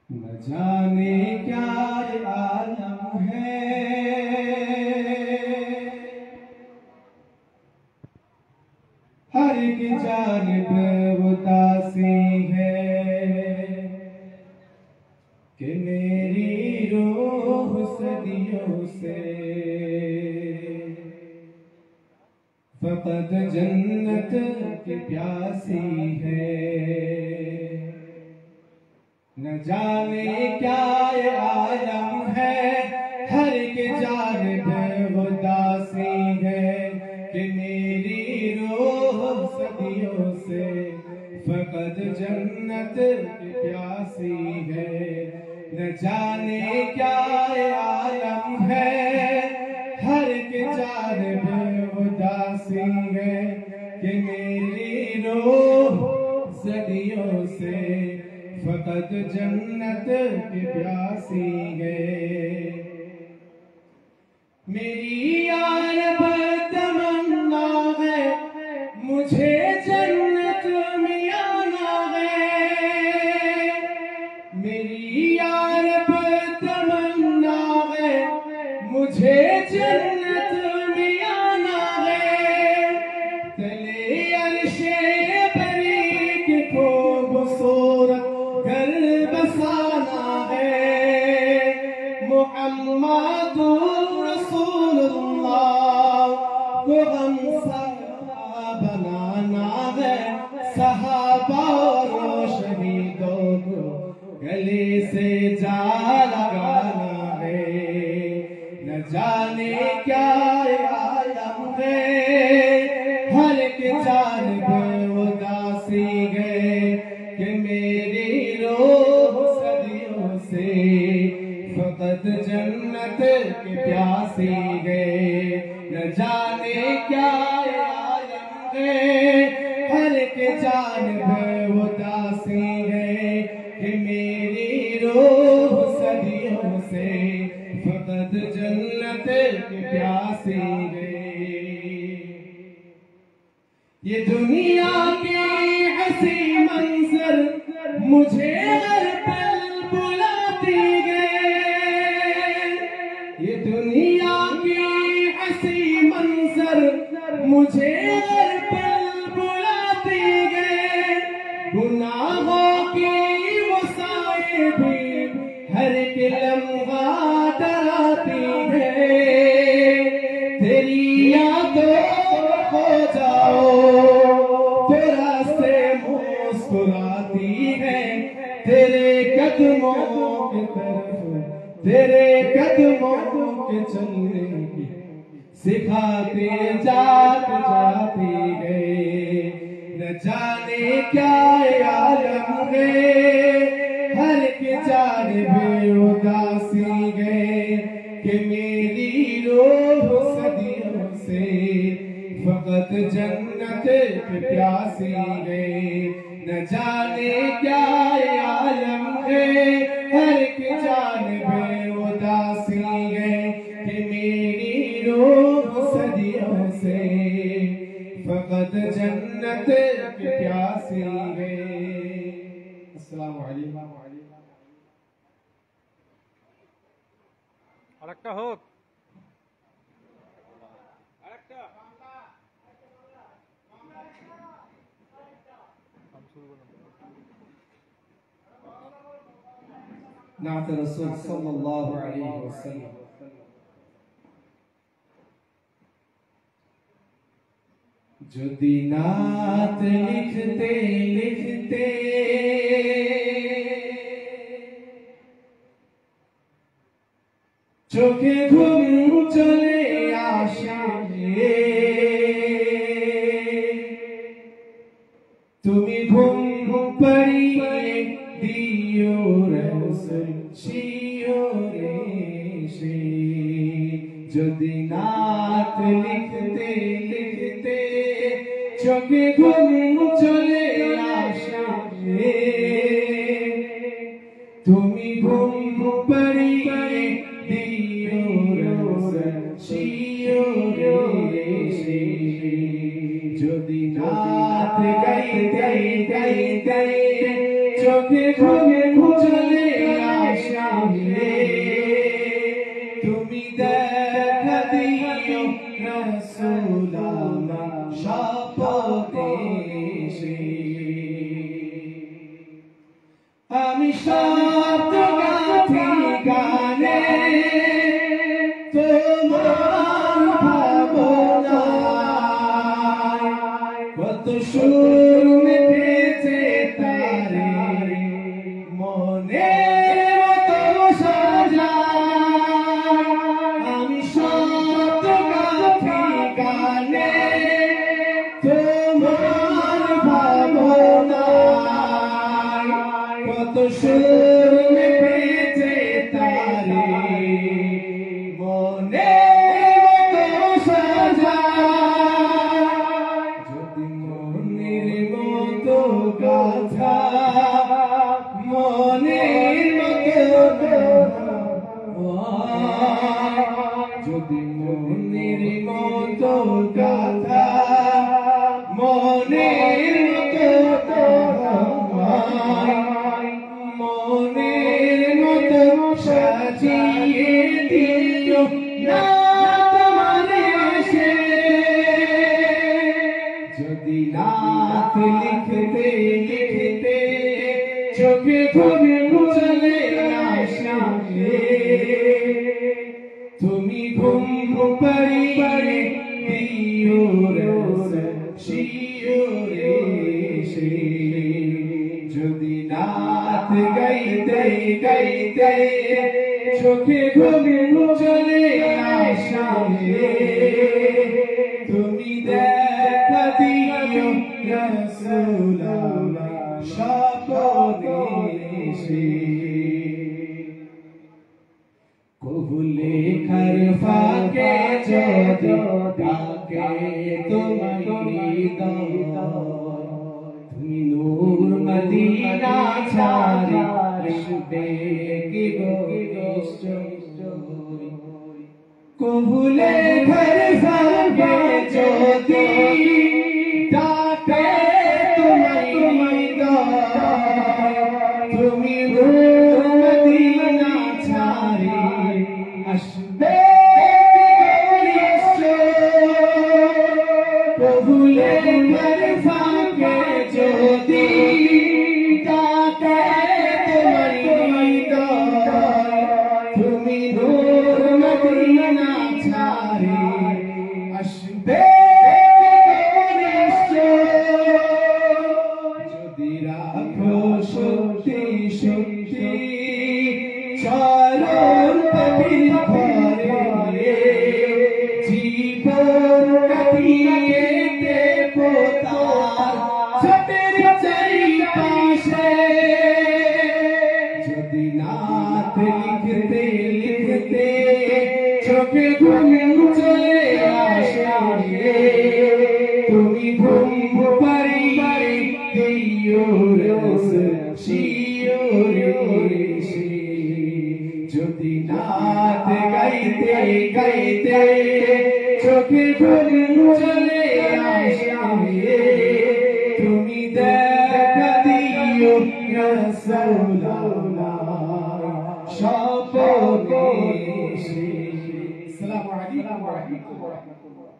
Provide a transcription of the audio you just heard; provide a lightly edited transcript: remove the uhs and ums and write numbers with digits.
न जाने क्या आलम है, हर की जानिब उदासी है कि मेरी रूह सदियों से फकत जन्नत की प्यासी है। न जाने क्या ये आलम है, हर के जानिब उदासी है कि मेरी रूह सदियों से फकत जन्नत की प्यासी है। न जाने क्या ये आलम है, हर के जानिब उदासी है कि मेरी रूह सदियों से फकत जन्नत की प्यासी है। मेरी यार तमन्ना है, मुझे जन्नत में आना है। मेरी यार तमन्ना है, मुझे जन्नत में आना है। तले अर्शे बरी की खूबसूरत घर बसाना है। मुहम्मदुर रसूलुल्लाह को हमसफर बनाना है। सहाबा और शहीदों को गले से जा लगाना है। न जाने क्या आलम है, हर के जानिब उदासी है कि मेरी रूह सदियों से फकत जन्नत की प्यासी है। न जाने क्या आलम है, हर के जानिब उदासी है कि मेरी रूह सदियों से फकत जन्नत की प्यासी है। ये दुनिया के हंसी मंजर मुझे हर पल बुलाती है। ये दुनिया के हंसी मंजर मुझे हर पल बुलाती है। गुनाहों की वो साए भी हर एक लम्हा डराती है। तेरी यादों हो जाओ तो रास्ते मुस्कुराती है। तेरे कदमों की तरफ, तेरे कदमों के चलने की सिखाते जाती है। न जाने क्या आलम है, हर के जानिब उदासी है कि मेरी रूह सदियों से फकत जन्नत की प्यासी है। न जाने क्या आलम है, हर की जानिब उदासी है कि मेरी रूह सदियों से फकत जन्नत की प्यासी है। अस्सलामु अलैकुम। আরেকটা হোক। नात रसूल सल्लल्लाहु अलैहि वसल्लम। जो नात लिखते लिखते चोखे घुम चले आशिके, তুমি ঘুম পড়িয়ে দিও রসুল শিওরে সে। যদি নাত লিখতে লিখতে চোখে ঘুম চলে আসে, তুমি ঘুম পড়িয়ে দিও রসুল শিওরে সে। যদি নাত গাইতে গাইতে চোখে ঘুম চলে আশাহে তুমি দেখা দিও রাসূল আমার স্বপদেশে আমি শব্দ গাথি গানে তোমার ভাবনায় কত সুর মেটেছে তারে মনে মতো সাজায় আমি শব্দ গাথি গানে তোমার ভাবনায় কত সুর মেটেছে তারে মনে মতো সাজায় যদি মনের মতো গাথা মনের মতো যদি মনের মতো গাথা মনের মতো মনের মতো সাজিয়ে দিও না তোমার এসে যদি নাত লিখতে লিখতে চোখে ঘুমে চলে আসে তুমি ঘুম পাড়িয়ে দিও শিওরে সে যদি নাত গাইতে গাইতে চোখে ঘুমে চলে আসে তুমি দেখা দিও রাসূল আমার স্বপদেশে কবুলে খার ফাঁকে যদি ডাকে তোমায় তুমি নূর মদিনা ছাড়ি আসবে কি গো কবুলে খার ফাঁকে যদি ডাকে তোমায় তুমি নূর মদিনা ছাড়ি আসবে কবুলে খার ফাঁকে যদি ডাকে তোমায় তুমি নূর মদিনা ছাড়ি আসবে যদি রাখো সত্যি সত্যি চরণ পাখির ঘরে জীবন কাটিয়ে দেবো তার ছোটের চারিপাশে যদি নাত লিখতে লিখতে চোখে ঘুম চলে আসে তুমি ঘুম পাড়িয়ে দিও শিওরে যদি নাত গাইতে গাইতে চোখে ঘুম চলে আসে তুমি দেখা দিও রাসূল আমার স্বপদেশে। আসসালামু আলাইকুম ওয়া রাহমাতুল্লাহ।